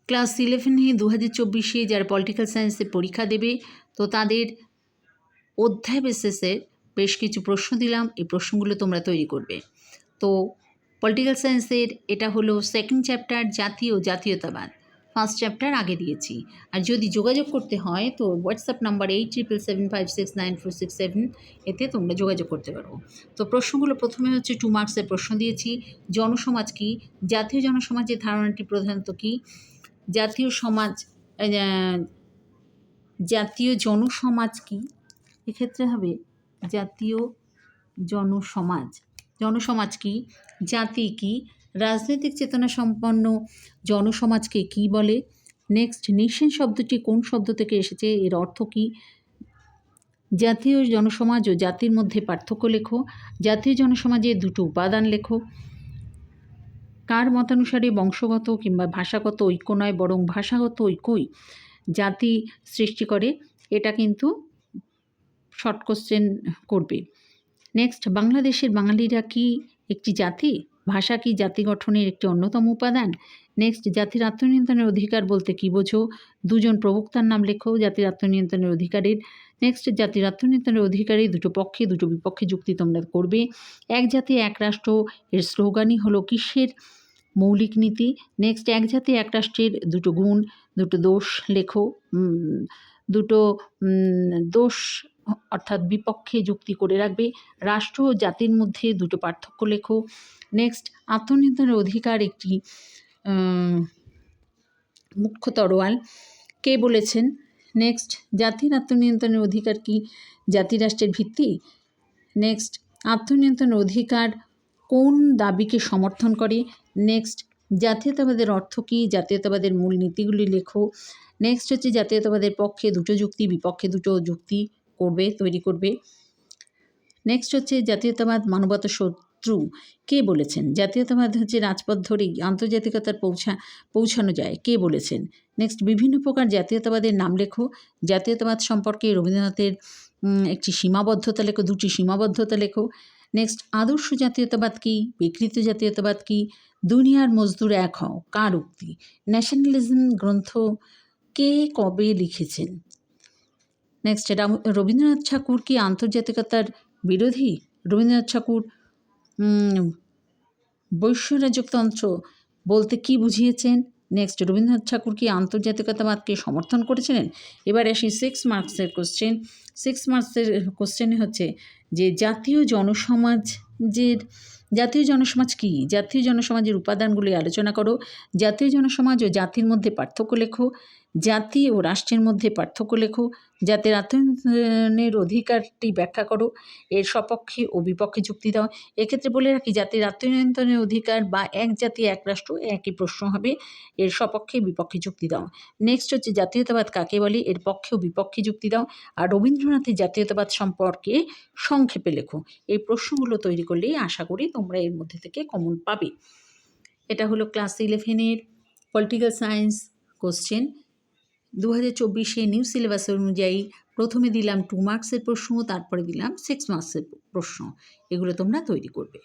Class 11-এ 2024-এ যারা political সায়েন্সে পরীক্ষা দেবে তো তাদের অধ্যায় বেসিসে বেশ কিছু প্রশ্ন দিলাম, এই প্রশ্নগুলো তোমরা তৈরি করবে। তো পলিটিক্যাল সায়েন্সের এটা হলো সেকেন্ড চ্যাপ্টার, জাতি ও জাতীয়তাবাদ। ফার্স্ট চ্যাপ্টার আগে দিয়েছি। আর যদি যোগাযোগ করতে হয় তো হোয়াটসঅ্যাপ নাম্বার 8775694667 এতে তোমরা যোগাযোগ করতে পারো। তো প্রশ্নগুলো প্রথমে হচ্ছে 2 মার্কসের প্রশ্ন দিয়েছি। জনসমাজ কী? জাতীয় জনসমাজের ধারণাটি প্রধানত কী? জাতীয় জনসমাজ কী? এক্ষেত্রে হবে জাতীয় জনসমাজ কী? জাতি কী? রাজনৈতিক চেতনা সম্পন্ন জনসমাজকে কী বলে? নেক্সট, নেশন শব্দটি কোন শব্দ থেকে এসেছে, এর অর্থ কী? জাতীয় জনসমাজ ও জাতির মধ্যে পার্থক্য লেখো। জাতীয় জনসমাজের দুটো উপাদান লেখো। কার মতানুসারে বংশগত কিংবা ভাষাগত ঐক্য নয় বরং ভাষাগত ঐক্যই জাতি সৃষ্টি করে? এটা কিন্তু শর্ট কোশ্চেন করবে। নেক্সট, বাংলাদেশের বাঙালিরা কি একটি জাতি? ভাষা কি জাতি গঠনের একটি অন্যতম উপাদান? নেক্সট, জাতির আত্মনিয়ন্ত্রণের অধিকার বলতে কী বোঝো? দুজন প্রবক্তার নাম লেখো জাতির আত্মনিয়ন্ত্রণের অধিকারের। নেক্সট, জাতির আত্মনিয়ন্ত্রণের অধিকারে দুটো পক্ষে দুটো বিপক্ষে যুক্তি তোমরা করবে। এক জাতি এক রাষ্ট্র এর স্লোগানই হলো কিসের মৌলিক নীতি? নেক্সট, এক জাতি এক রাষ্ট্রের দুটো গুণ দুটো দোষ লেখো। দুটো দোষ অর্থাৎ বিপক্ষে যুক্তি করে রাখবে। রাষ্ট্র ও জাতির মধ্যে দুটো পার্থক্য লেখো। নেক্সট, আত্মনিয়ন্ত্রণের অধিকার একটি মুখ্য তরোয়াল, কে বলেছেন? নেক্সট, জাতির আত্মনিয়ন্ত্রণের অধিকার কি জাতি রাষ্ট্রের ভিত্তি? নেক্সট, আত্মনিয়ন্ত্রণের অধিকার কোন দাবিকে সমর্থন করে? নেক্সট, জাতীয়তাবাদের অর্থ কী? জাতীয়তাবাদের মূল নীতিগুলি লেখো। নেক্সট হচ্ছে জাতীয়তাবাদের পক্ষে দুটো যুক্তি বিপক্ষে দুটো যুক্তি তৈরি করবে। নেক্সট হচ্ছে জাতীয়তাবাদ মানবতা শত্রু, কে বলেছেন? জাতীয়তাবাদ হচ্ছে রাজপথ ধরেই আন্তর্জাতিকতার পৌঁছানো যায়, কে বলেছেন? নেক্সট, বিভিন্ন প্রকার জাতীয়তাবাদের নাম লেখো। জাতীয়তাবাদ সম্পর্কে রবীন্দ্রনাথের একটি সীমাবদ্ধতা লেখো, দুটি সীমাবদ্ধতা লেখো। নেক্সট, আদর্শ জাতীয়তাবাদ কী? বিকৃত জাতীয়তাবাদ কী? দুনিয়ার মজদুর এক হও কার উক্তি? ন্যাশনালিজম গ্রন্থ কে কবে লিখেছেন? নেক্সট, রবীন্দ্রনাথ ঠাকুর কি আন্তর্জাতিকতার বিরোধী? রবীন্দ্রনাথ ঠাকুর বৈশ্যরাজতন্ত্র বলতে কি বুঝিয়েছেন? নেক্সট, রবীন্দ্রনাথ ঠাকুর কি আন্তর্জাতিকতাবাদকে সমর্থন করেছিলেন? এবার আসি 6 মার্কসের কোশ্চেন। 6 মার্কসের কোশ্চেনে হচ্ছে যে জাতীয় জনসমাজ কী? জাতীয় জনসমাজের উপাদানগুলি আলোচনা করো। জাতীয় জনসমাজ ও জাতির মধ্যে পার্থক্য লেখো। জাতি ও রাষ্ট্রের মধ্যে পার্থক্য লেখো। জাতির আত্মনিয়ন্ত্রণের অধিকারটি ব্যাখ্যা করো। এর সপক্ষে ও বিপক্ষে যুক্তি দাও। এক্ষেত্রে বলে রাখি জাতির আত্মনিয়ন্ত্রণের অধিকার বা এক জাতি এক রাষ্ট্র একই প্রশ্ন হবে, এর সপক্ষে বিপক্ষে যুক্তি দাও। নেক্সট হচ্ছে জাতীয়তাবাদ কাকে বলে? এর পক্ষে ও বিপক্ষে যুক্তি দাও। আর রবীন্দ্রনাথের জাতীয়তাবাদ সম্পর্কে সংক্ষেপে লেখো। এই প্রশ্নগুলো তৈরি করলেই আশা করি তোমরা এর মধ্যে থেকে কমন পাবে। এটা হলো ক্লাস 11-এর পলিটিক্যাল সায়েন্স কোশ্চেন। 2024-এ নিউ সিলেবাস অনুযায়ী প্রথমে দিলাম 2 মার্কসের প্রশ্ন, তারপরে দিলাম 6 মার্কসের প্রশ্ন। এগুলো তোমরা তৈরি করবে।